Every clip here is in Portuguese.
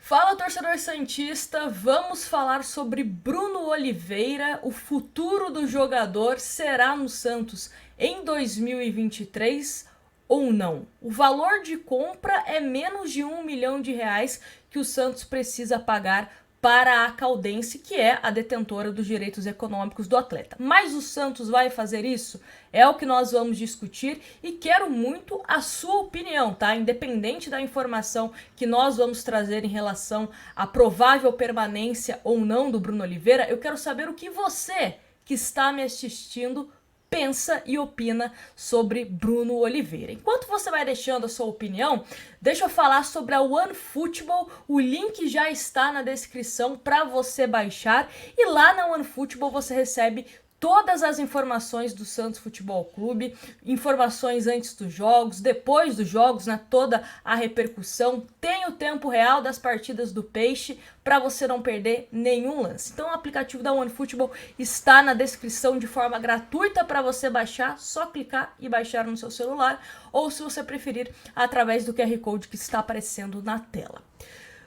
Fala, torcedor santista, vamos falar sobre Bruno Oliveira. O futuro do jogador será no Santos em 2023 ou não? O valor de compra é menos de R$ 1 milhão que o Santos precisa pagar para a Caldense, que é a detentora dos direitos econômicos do atleta. Mas o Santos vai fazer isso? É o que nós vamos discutir e quero muito a sua opinião, tá? Independente da informação que nós vamos trazer em relação à provável permanência ou não do Bruno Oliveira, eu quero saber o que você, que está me assistindo, pensa e opina sobre Bruno Oliveira. Enquanto você vai deixando a sua opinião, deixa eu falar sobre a OneFootball. O link já está na descrição para você baixar e lá na OneFootball você recebe todas as informações do Santos Futebol Clube, informações antes dos jogos, depois dos jogos, né, toda a repercussão, tem o tempo real das partidas do Peixe para você não perder nenhum lance. Então o aplicativo da OneFootball está na descrição de forma gratuita para você baixar, só clicar e baixar no seu celular, ou se você preferir, através do QR Code que está aparecendo na tela.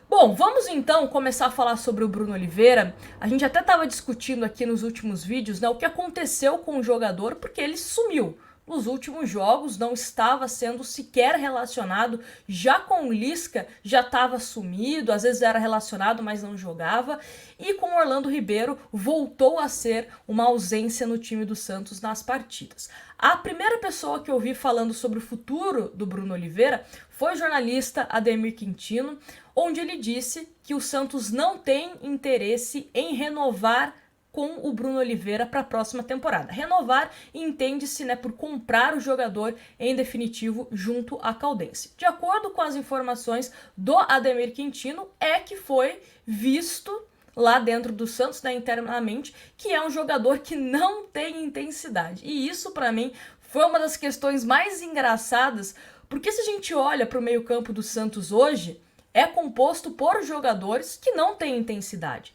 Bom, vamos então começar a falar sobre o Bruno Oliveira. A gente até estava discutindo aqui nos últimos vídeos, né, o que aconteceu com o jogador, porque ele sumiu. Nos últimos jogos não estava sendo sequer relacionado, já com o Lisca já estava sumido, às vezes era relacionado, mas não jogava, e com o Orlando Ribeiro voltou a ser uma ausência no time do Santos nas partidas. A primeira pessoa que eu vi falando sobre o futuro do Bruno Oliveira foi o jornalista Ademir Quintino, onde ele disse que o Santos não tem interesse em renovar com o Bruno Oliveira para a próxima temporada. Renovar entende-se, né, por comprar o jogador em definitivo junto à Caldense. De acordo com as informações do Ademir Quintino, é que foi visto lá dentro do Santos, né, internamente, que é um jogador que não tem intensidade. E isso, para mim, foi uma das questões mais engraçadas, porque se a gente olha para o meio-campo do Santos hoje, é composto por jogadores que não têm intensidade.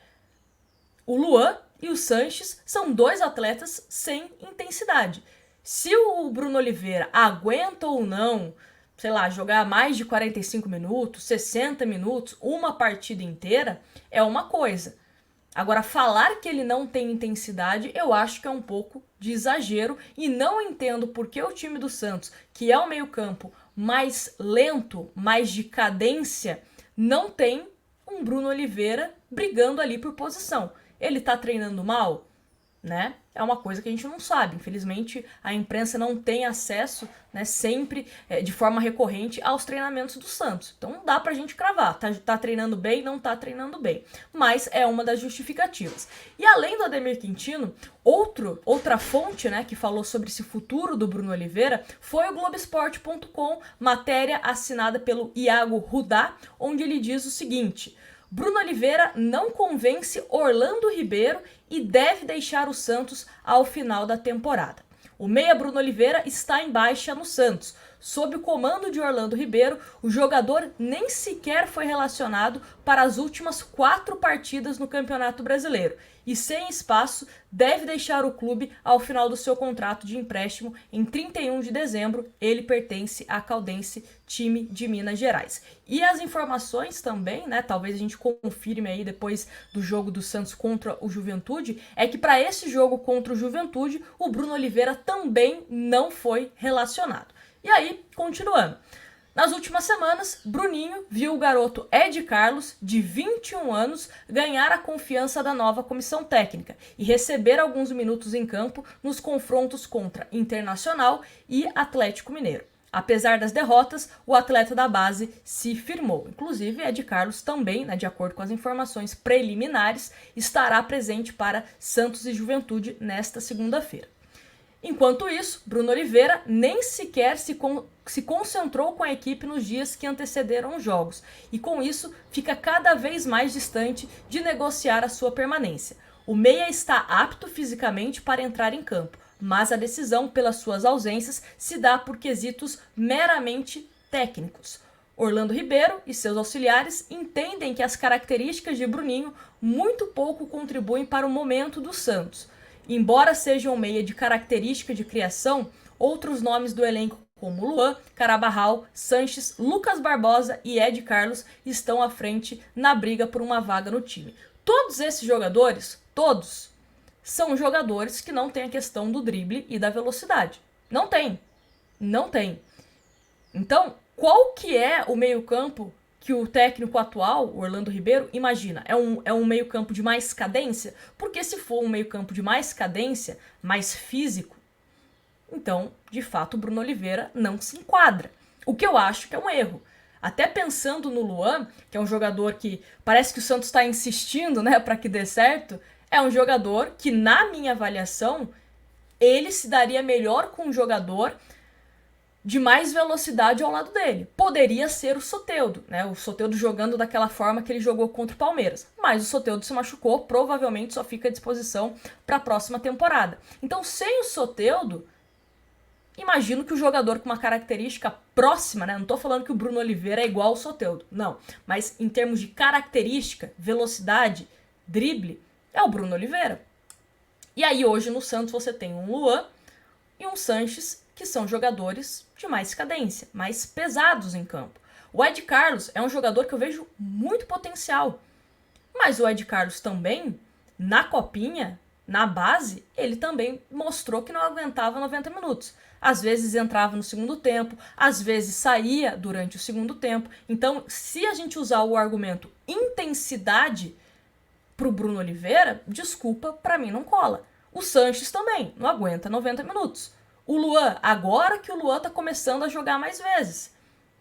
O Luan e o Sanches são dois atletas sem intensidade. Se o Bruno Oliveira aguenta ou não, sei lá, jogar mais de 45 minutos, 60 minutos, uma partida inteira, é uma coisa. Agora, falar que ele não tem intensidade, eu acho que é um pouco de exagero e não entendo por que o time do Santos, que é o meio-campo mais lento, mais de cadência, não tem um Bruno Oliveira brigando ali por posição. Ele tá treinando mal, né? É uma coisa que a gente não sabe. Infelizmente, a imprensa não tem acesso, né, sempre, de forma recorrente, aos treinamentos do Santos. Então não dá pra gente cravar. Tá treinando bem, não tá treinando bem. Mas é uma das justificativas. E além do Ademir Quintino, outra fonte, né, que falou sobre esse futuro do Bruno Oliveira foi o Globoesporte.com, matéria assinada pelo Iago Rudá, onde ele diz o seguinte: Bruno Oliveira não convence Orlando Ribeiro e deve deixar o Santos ao final da temporada. O meia Bruno Oliveira está em baixa no Santos. Sob o comando de Orlando Ribeiro, o jogador nem sequer foi relacionado para as últimas 4 partidas no Campeonato Brasileiro e, sem espaço, deve deixar o clube ao final do seu contrato de empréstimo em 31 de dezembro. Ele pertence à Caldense, time de Minas Gerais. E as informações também, né, talvez a gente confirme aí depois do jogo do Santos contra o Juventude, é que para esse jogo contra o Juventude, o Bruno Oliveira também não foi relacionado. E aí, continuando. Nas últimas semanas, Bruninho viu o garoto Ed Carlos, de 21 anos, ganhar a confiança da nova comissão técnica e receber alguns minutos em campo nos confrontos contra Internacional e Atlético Mineiro. Apesar das derrotas, o atleta da base se firmou. Inclusive, Ed Carlos também, né, de acordo com as informações preliminares, estará presente para Santos e Juventude nesta segunda-feira. Enquanto isso, Bruno Oliveira nem sequer se concentrou com a equipe nos dias que antecederam os jogos, e com isso fica cada vez mais distante de negociar a sua permanência. O meia está apto fisicamente para entrar em campo, mas a decisão pelas suas ausências se dá por quesitos meramente técnicos. Orlando Ribeiro e seus auxiliares entendem que as características de Bruninho muito pouco contribuem para o momento do Santos. Embora seja um meia de característica de criação, outros nomes do elenco como Luan, Carabarral, Sanches, Lucas Barbosa e Ed Carlos estão à frente na briga por uma vaga no time. Todos esses jogadores, todos, são jogadores que não têm a questão do drible e da velocidade. Não tem. Não tem. Então, qual que é o meio-campo que o técnico atual, o Orlando Ribeiro, imagina? É um meio-campo de mais cadência? Porque se for um meio-campo de mais cadência, mais físico, então, de fato, o Bruno Oliveira não se enquadra. O que eu acho que é um erro. Até pensando no Luan, que é um jogador que parece que o Santos está insistindo, né, para que dê certo, é um jogador que, na minha avaliação, ele se daria melhor com um jogador de mais velocidade ao lado dele. Poderia ser o Soteldo, né? O Soteldo jogando daquela forma que ele jogou contra o Palmeiras. Mas o Soteldo se machucou, provavelmente só fica à disposição para a próxima temporada. Então, sem o Soteldo, imagino que o jogador com uma característica próxima, né? Não estou falando que o Bruno Oliveira é igual ao Soteldo, não. Mas em termos de característica, velocidade, drible, é o Bruno Oliveira. E aí hoje no Santos você tem um Luan e um Sanches, que são jogadores de mais cadência, mais pesados em campo. O Ed Carlos é um jogador que eu vejo muito potencial. Mas o Ed Carlos também, na copinha, na base, ele também mostrou que não aguentava 90 minutos. Às vezes entrava no segundo tempo, às vezes saía durante o segundo tempo. Então, se a gente usar o argumento intensidade pro Bruno Oliveira, desculpa, pra mim não cola. O Sanches também não aguenta 90 minutos. O Luan, agora que o Luan tá começando a jogar mais vezes,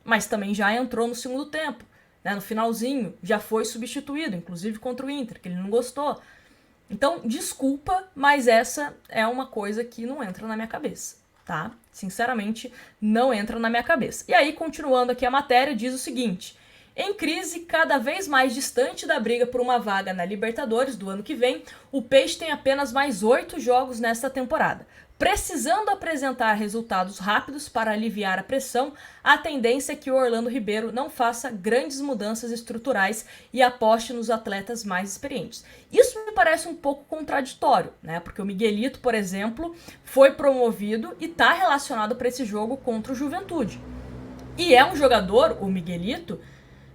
mas também já entrou no segundo tempo, né? No finalzinho, já foi substituído, inclusive contra o Inter, que ele não gostou. Então, desculpa, mas essa é uma coisa que não entra na minha cabeça, tá? Sinceramente, não entra na minha cabeça. E aí, continuando aqui a matéria, diz o seguinte: em crise cada vez mais distante da briga por uma vaga na Libertadores do ano que vem, o Peixe tem apenas mais 8 jogos nesta temporada. Precisando apresentar resultados rápidos para aliviar a pressão, a tendência é que o Orlando Ribeiro não faça grandes mudanças estruturais e aposte nos atletas mais experientes. Isso me parece um pouco contraditório, né? Porque o Miguelito, por exemplo, foi promovido e está relacionado para esse jogo contra o Juventude. E é um jogador, o Miguelito,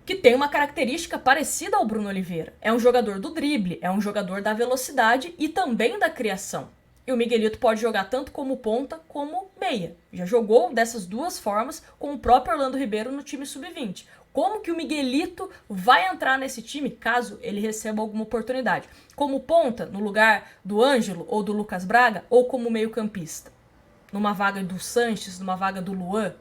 que tem uma característica parecida ao Bruno Oliveira. É um jogador do drible, é um jogador da velocidade e também da criação. E o Miguelito pode jogar tanto como ponta como meia. Já jogou dessas duas formas com o próprio Orlando Ribeiro no time sub-20. Como que o Miguelito vai entrar nesse time caso ele receba alguma oportunidade? Como ponta, no lugar do Ângelo ou do Lucas Braga, ou como meio-campista? Numa vaga do Sanches, numa vaga do Luan?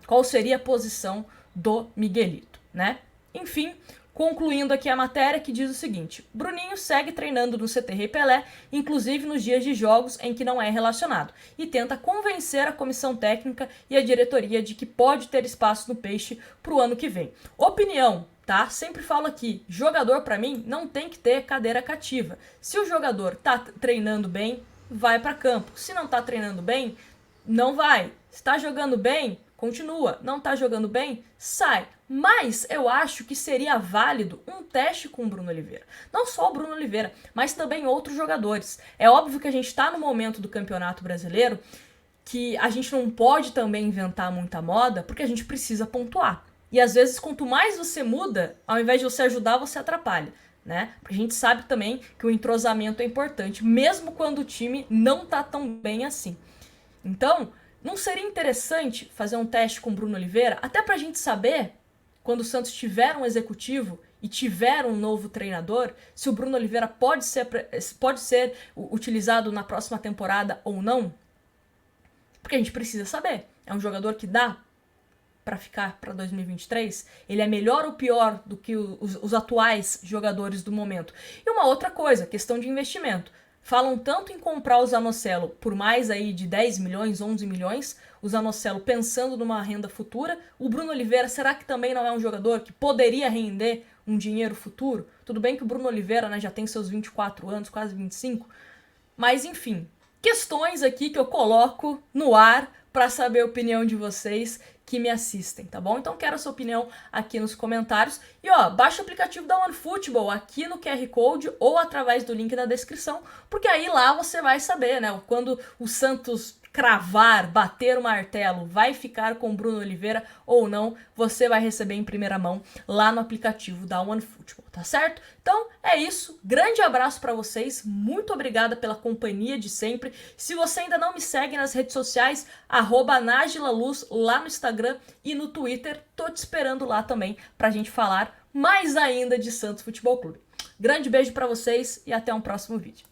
Qual seria a posição do Miguelito, né? Enfim, concluindo aqui a matéria, que diz o seguinte: Bruninho segue treinando no CT Rei Pelé, inclusive nos dias de jogos em que não é relacionado, e tenta convencer a comissão técnica e a diretoria de que pode ter espaço no Peixe para o ano que vem. Opinião, tá? Sempre falo aqui, jogador para mim não tem que ter cadeira cativa. Se o jogador tá treinando bem, vai para campo. Se não tá treinando bem, não vai. Se tá jogando bem, continua. Não tá jogando bem, sai. Mas eu acho que seria válido um teste com o Bruno Oliveira. Não só o Bruno Oliveira, mas também outros jogadores. É óbvio que a gente está no momento do Campeonato Brasileiro que a gente não pode também inventar muita moda, porque a gente precisa pontuar. E às vezes, quanto mais você muda, ao invés de você ajudar, você atrapalha, né? Porque a gente sabe também que o entrosamento é importante, mesmo quando o time não tá tão bem assim. Então, não seria interessante fazer um teste com o Bruno Oliveira, até pra gente saber, quando o Santos tiver um executivo e tiver um novo treinador, se o Bruno Oliveira pode ser utilizado na próxima temporada ou não? Porque a gente precisa saber. É um jogador que dá para ficar para 2023? Ele é melhor ou pior do que os atuais jogadores do momento? E uma outra coisa, questão de investimento. Falam tanto em comprar o Zanocelo por mais aí de 10 milhões, 11 milhões, o Zanocelo pensando numa renda futura. O Bruno Oliveira, será que também não é um jogador que poderia render um dinheiro futuro? Tudo bem que o Bruno Oliveira, né, já tem seus 24 anos, quase 25, mas enfim, questões aqui que eu coloco no ar para saber a opinião de vocês que me assistem, tá bom? Então quero a sua opinião aqui nos comentários. E ó, baixa o aplicativo da OneFootball aqui no QR Code ou através do link da descrição, porque aí lá você vai saber, né, quando o Santos cravar, bater o martelo, vai ficar com o Bruno Oliveira ou não, você vai receber em primeira mão lá no aplicativo da OneFootball, tá certo? Então é isso, grande abraço para vocês, muito obrigada pela companhia de sempre. Se você ainda não me segue nas redes sociais, @NagilaLuz lá no Instagram e no Twitter, tô te esperando lá também pra gente falar mais ainda de Santos Futebol Clube. Grande beijo para vocês e até um próximo vídeo.